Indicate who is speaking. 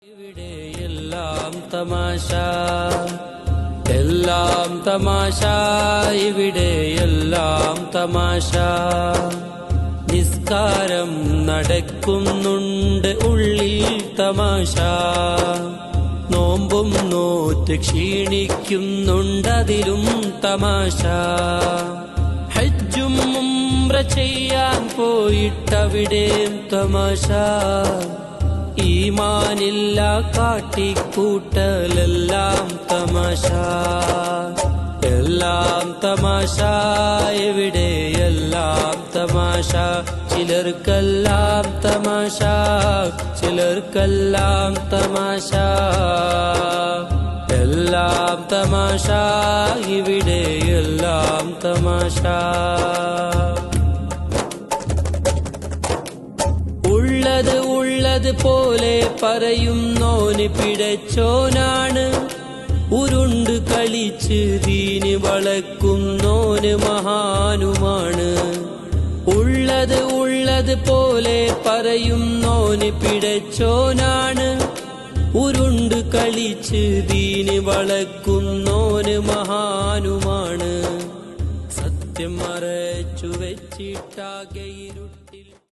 Speaker 1: ഇവിടെ എല്ലാം തമാശ, എല്ലാം തമാശ, ഇവിടെ എല്ലാം തമാശ. നിസ്കാരം നടക്കുന്നുണ്ട് ഉള്ളിൽ തമാശ, നോമ്പും നോറ്റ് ക്ഷീണിക്കുന്നുണ്ടതിലും തമാശ. ഹജ്ജും ഉംറ ചെയ്യാൻ പോയിട്ടവിടെയും തമാശ, ഈമാനില്ല കാട്ടിക്കൂട്ടലെല്ലാം തമാശ, എല്ലാം തമാശ, എവിടെ എല്ലാം തമാശ. ചിലർക്കെല്ലാം തമാശ, ചിലർക്കെല്ലാം തമാശ, എല്ലാം തമാശ, ഇവിടെ എല്ലാം തമാശ. ഉള്ളത് പോലെ പറയുന്നോന് പിഴച്ചോനാണ്, ഉരുണ്ട് കളിച്ച് ദീന് വളക്കുന്നോന് മഹാനുമാണ്. ഉള്ളത് പോലെ പറയുന്നോന് പിഴച്ചോനാണ്, ഉരുണ്ട് കളിച്ച് ദീന് വളക്കുന്നോന് മഹാനുമാണ്. സത്യം മറച്ചു വെച്ചിട്ടാകെ ഇരുട്ട്